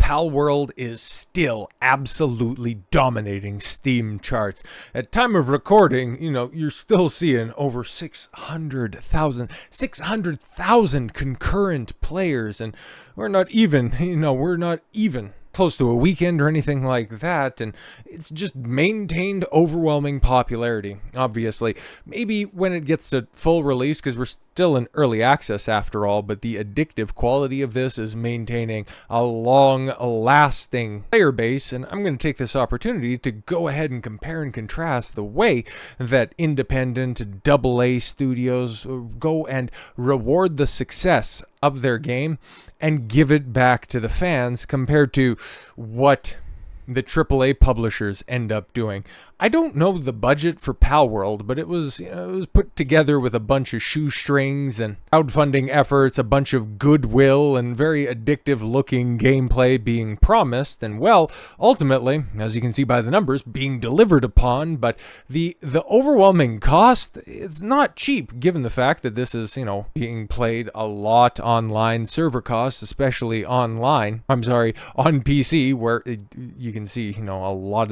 Palworld is still absolutely dominating Steam charts. At time of recording, you're still seeing over 600,000 concurrent players, and we're not even close to a weekend or anything like that, and it's just maintained overwhelming popularity. Obviously, maybe when it gets to full release, because we're still in early access after all, but the addictive quality of this is maintaining a long-lasting player base, and I'm going to take this opportunity to go ahead and compare and contrast the way that independent AA studios go and reward the success of their game and give it back to the fans compared to what the AAA publishers end up doing. I don't know the budget for Palworld, but it was put together with a bunch of shoestrings and crowdfunding efforts, a bunch of goodwill, and very addictive looking gameplay being promised, and well, ultimately, as you can see by the numbers, being delivered upon. But the overwhelming cost is not cheap, given the fact that this is, being played a lot online. Server costs, especially on PC, where you can see, a lot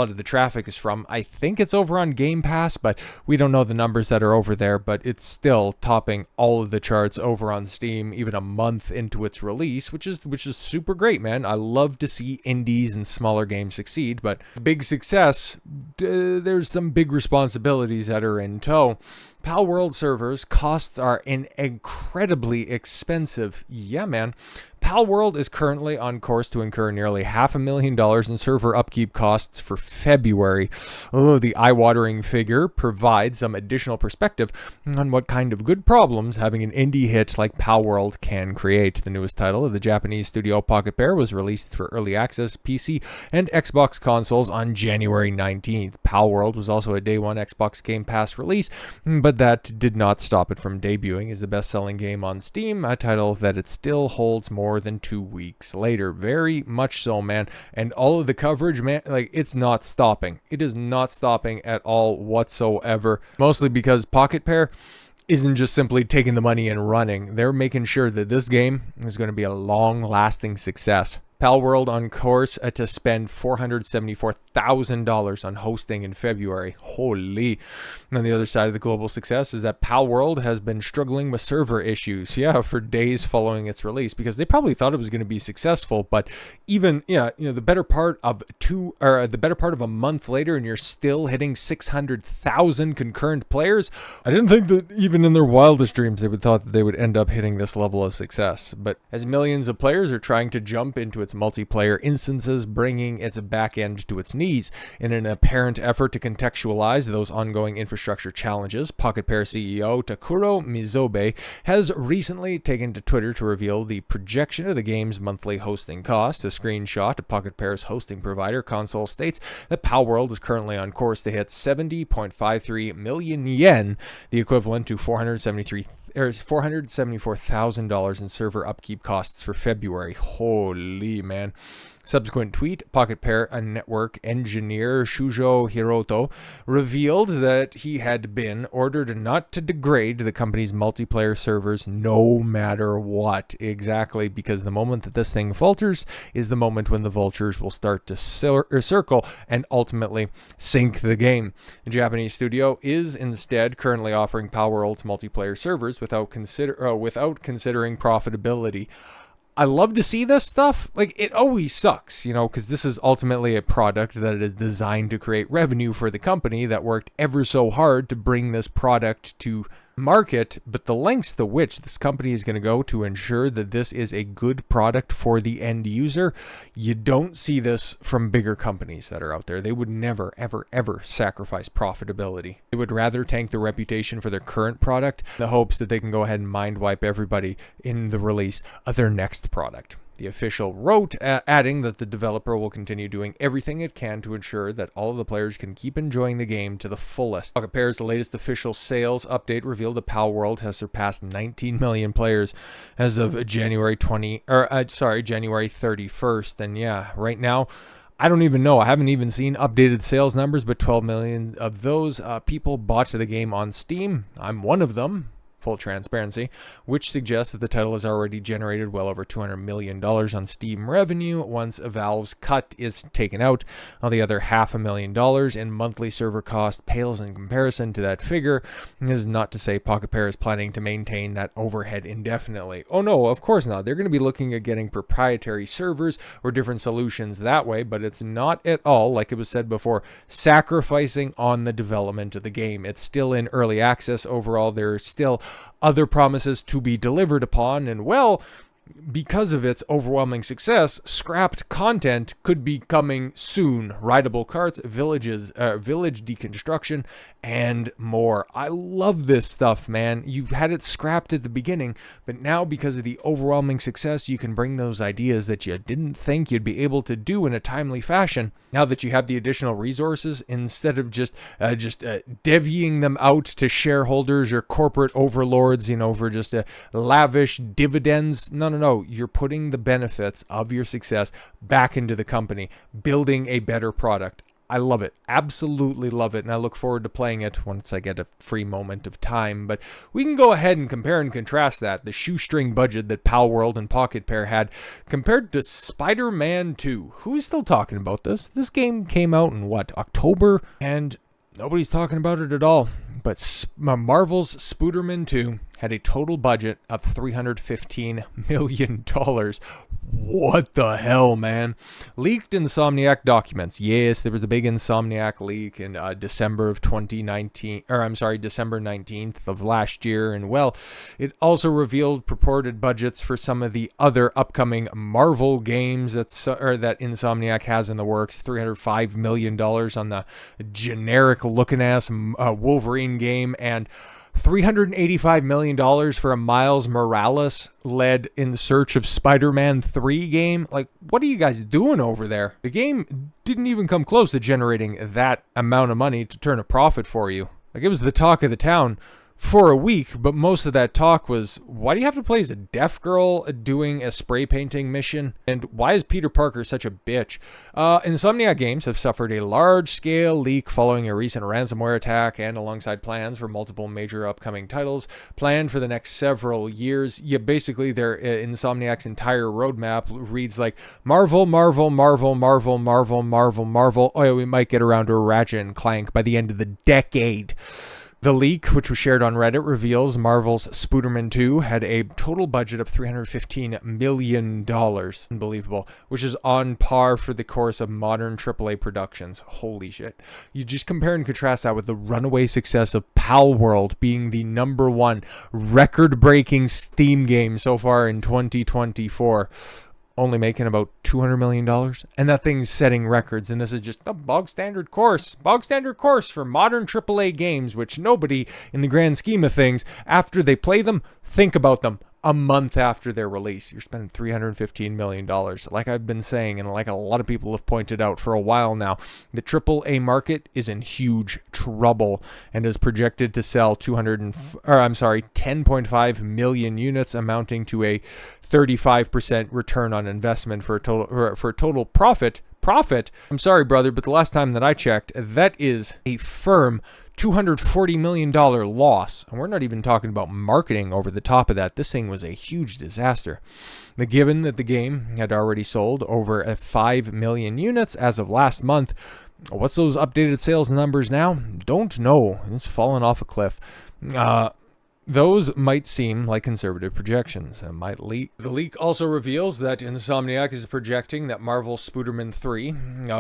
of the traffic is from. I think it's over on Game Pass, but we don't know the numbers that are over there, but it's still topping all of the charts over on Steam, even a month into its release, which is super great, man. I love to see indies and smaller games succeed, but big success, there's some big responsibilities that are in tow. Palworld servers costs are incredibly expensive. Yeah, man. Palworld is currently on course to incur nearly $500,000 in server upkeep costs for February. Oh, the eye-watering figure provides some additional perspective on what kind of good problems having an indie hit like Palworld can create. The newest title of the Japanese studio Pocket Bear was released for early access PC and Xbox consoles on January 19th. Palworld was also a day one Xbox Game Pass release, but that did not stop it from debuting as the best-selling game on Steam, a title that it still holds more than 2 weeks later. Very much so, man. And all of the coverage, man, it's not stopping. It is not stopping at all whatsoever. Mostly because Pocket Pair isn't just simply taking the money and running. They're making sure that this game is going to be a long-lasting success. Palworld on course to spend $474,000 on hosting in February. Holy. And on the other side of the global success is that Palworld has been struggling with server issues, for days following its release, because they probably thought it was going to be successful, but even, the better part of a month later, and you're still hitting 600,000 concurrent players. I didn't think that even in their wildest dreams they would thought that they would end up hitting this level of success. But as millions of players are trying to jump into its multiplayer instances, bringing its back end to its knees. In an apparent effort to contextualize those ongoing infrastructure challenges, Pocket Pair CEO Takuro Mizobe has recently taken to Twitter to reveal the projection of the game's monthly hosting cost. A screenshot of Pocket Pair's hosting provider console states that Palworld is currently on course to hit 70.53 million yen, the equivalent to $474,000 in server upkeep costs for February. Holy man. Subsequent tweet, Pocket Pair network engineer Shujo Hiroto revealed that he had been ordered not to degrade the company's multiplayer servers no matter what. Exactly, because the moment that this thing falters is the moment when the vultures will start to circle and ultimately sink the game. The Japanese studio is instead currently offering Palworld's multiplayer servers without considering profitability. I love to see this stuff. It always sucks, because this is ultimately a product that is designed to create revenue for the company that worked ever so hard to bring this product to market, but the lengths to which this company is going to go to ensure that this is a good product for the end user, you don't see this from bigger companies that are out there. They would never, ever, ever sacrifice profitability. They would rather tank the reputation for their current product in the hopes that they can go ahead and mind wipe everybody in the release of their next product. The official wrote, adding that the developer will continue doing everything it can to ensure that all of the players can keep enjoying the game to the fullest. Pocket Pair's latest official sales update revealed that Palworld has surpassed 19 million players as of January 31st. And right now, I don't even know. I haven't even seen updated sales numbers, but 12 million of those people bought the game on Steam. I'm one of them. full transparency, which suggests that the title has already generated well over $200 million on Steam revenue once Valve's cut is taken out. While the other $500,000 in monthly server cost pales in comparison to that figure. This is not to say Pocket Pair is planning to maintain that overhead indefinitely. Oh no, of course not. They're going to be looking at getting proprietary servers or different solutions that way, but it's not at all, like it was said before, sacrificing on the development of the game. It's still in early access overall. There are still other promises to be delivered upon, and well, because of its overwhelming success, scrapped content could be coming soon. Rideable carts, village deconstruction, and more. I love this stuff, man. You had it scrapped at the beginning, but now because of the overwhelming success, you can bring those ideas that you didn't think you'd be able to do in a timely fashion. Now that you have the additional resources, instead of just divvying them out to shareholders or corporate overlords, for just lavish dividends. No. You're putting the benefits of your success back into the company, building a better product. I love it. Absolutely love it. And I look forward to playing it once I get a free moment of time. But we can go ahead and compare and contrast that. The shoestring budget that Palworld and Pocket Pair had compared to Spiderman 2. Who's still talking about this? This game came out in October? And nobody's talking about it at all. But Marvel's Spiderman 2 had a total budget of $315 million. What the hell, man? Leaked Insomniac documents. Yes, there was a big Insomniac leak in December 19th of last year. And well, it also revealed purported budgets for some of the other upcoming Marvel games that Insomniac has in the works. $305 million on the generic looking ass Wolverine game, and $385 million for a Miles Morales led In Search of Spider-Man 3 game. Like, what are you guys doing over there? The game didn't even come close to generating that amount of money to turn a profit for you. Like, it was the talk of the town for a week, but most of that talk was, why do you have to play as a deaf girl doing a spray painting mission? And why is Peter Parker such a bitch? Insomniac Games have suffered a large-scale leak following a recent ransomware attack, and alongside plans for multiple major upcoming titles planned for the next several years. Yeah, basically, their Insomniac's entire roadmap reads like Marvel. Oh yeah, we might get around to a Ratchet and Clank by the end of the decade. The leak, which was shared on Reddit, reveals Marvel's Spiderman 2 had a total budget of $315 million. Unbelievable. Which is on par for the course of modern AAA productions. Holy shit. You just compare and contrast that with the runaway success of Palworld being the #1 record-breaking Steam game so far in 2024. Only making about $200 million, and that thing's setting records, and this is just a bog standard course for modern AAA games, which nobody, in the grand scheme of things, after they play them, think about them a month after their release. You're spending $315 million. Like I've been saying, and like a lot of people have pointed out for a while now, the AAA market is in huge trouble and is projected to sell 10.5 million units, amounting to a 35% return on investment for a total profit. I'm sorry, brother, but the last time that I checked, that is a firm $240 million loss. And we're not even talking about marketing over the top of that. This thing was a huge disaster. Given that the game had already sold over 5 million units as of last month, what's those updated sales numbers now? Don't know. It's fallen off a cliff. Those might seem like conservative projections and might leak. The leak also reveals that Insomniac is projecting that Marvel's Spiderman 3,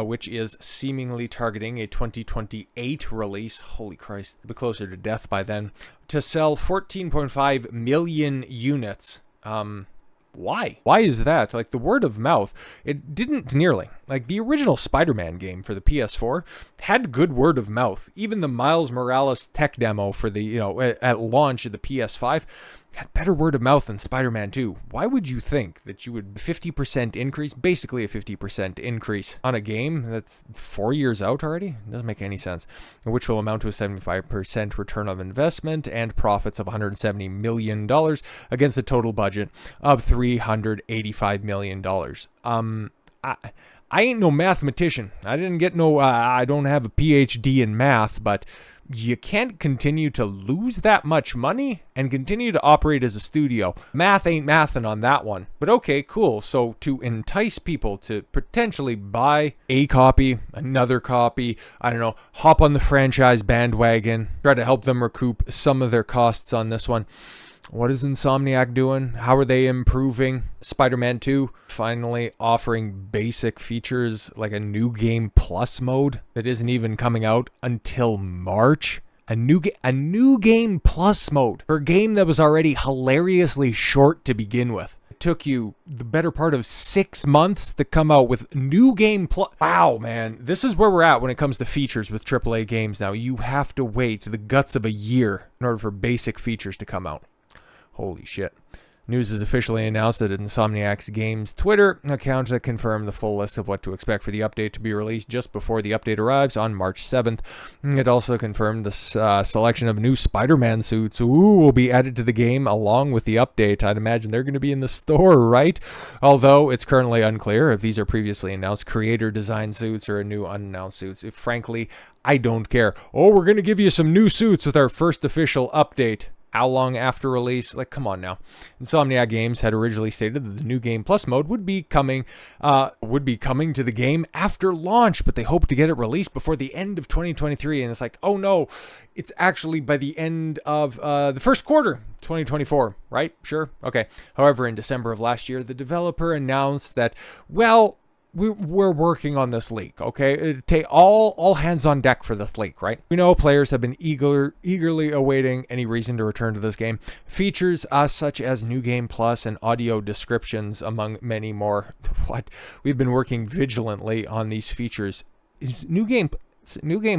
which is seemingly targeting a 2028 release, holy Christ, it'll be closer to death by then, to sell 14.5 million units. Why? Why is that? Like, the word of mouth, it didn't nearly. Like, the original Spider-Man game for the PS4 had good word of mouth. Even the Miles Morales tech demo for the, at launch of the PS5 had better word of mouth than Spider-Man 2. Why would you think that you would 50% increase, basically a 50% increase on a game that's 4 years out already? It doesn't make any sense. Which will amount to a 75% return on investment and profits of $170 million against a total budget of $385 million. I ain't no mathematician. I don't have a PhD in math, but you can't continue to lose that much money and continue to operate as a studio. Math ain't mathin' on that one. But okay, cool. So to entice people to potentially buy a copy, another copy, I don't know, hop on the franchise bandwagon, try to help them recoup some of their costs on this one. What is Insomniac doing? How are they improving? Spider-Man 2 finally offering basic features like a new game plus mode that isn't even coming out until March. A new game plus mode for a game that was already hilariously short to begin with. It took you the better part of 6 months to come out with new game plus. Wow, man. This is where we're at when it comes to features with AAA games now. You have to wait the guts of a year in order for basic features to come out. Holy shit. News is officially announced that Insomniac's Games Twitter account that confirmed the full list of what to expect for the update to be released just before the update arrives on March 7th. It also confirmed the selection of new Spider-Man suits will be added to the game along with the update. I'd imagine they're going to be in the store, right? Although it's currently unclear if these are previously announced creator design suits or new unannounced suits. Frankly, I don't care. Oh, we're going to give you some new suits with our first official update. How long after release? Like, come on now. Insomniac Games had originally stated that the new Game Plus mode would be coming to the game after launch, but they hope to get it released before the end of 2023. And it's like, oh no, it's actually by the end of the first quarter, 2024, right? Sure, okay. However, in December of last year, the developer announced that, well, we're working on this leak, okay? It'd take all hands on deck for this leak, right? We know players have been eagerly awaiting any reason to return to this game. Features such as New Game Plus and audio descriptions, among many more. What? We've been working vigilantly on these features. New Game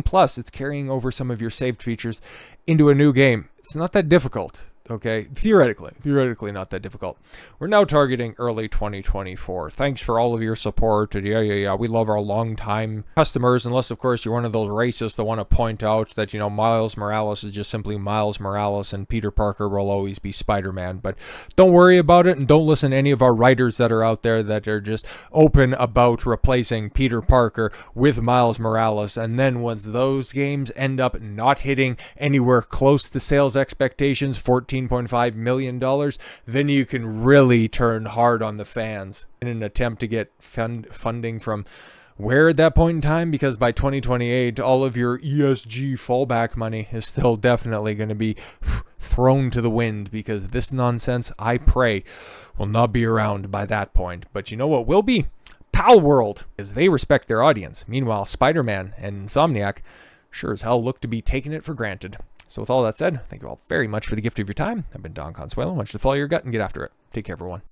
Plus, it's carrying over some of your saved features into a new game. It's not that difficult. Okay, theoretically not that difficult. We're now targeting early 2024. Thanks for all of your support. And yeah, we love our long-time customers, unless, of course, you're one of those racists that want to point out that, Miles Morales is just simply Miles Morales and Peter Parker will always be Spider-Man. But don't worry about it, and don't listen to any of our writers that are out there that are just open about replacing Peter Parker with Miles Morales. And then once those games end up not hitting anywhere close to sales expectations, $14.5 million, then you can really turn hard on the fans in an attempt to get funding from where at that point in time, because by 2028, all of your ESG fallback money is still definitely going to be thrown to the wind, because this nonsense, I pray, will not be around by that point. But you know what will be? Palworld, because they respect their audience. Meanwhile, Spider-Man and Insomniac sure as hell look to be taking it for granted. So with all that said, thank you all very much for the gift of your time. I've been Don Consuelo. I want you to follow your gut and get after it. Take care, everyone.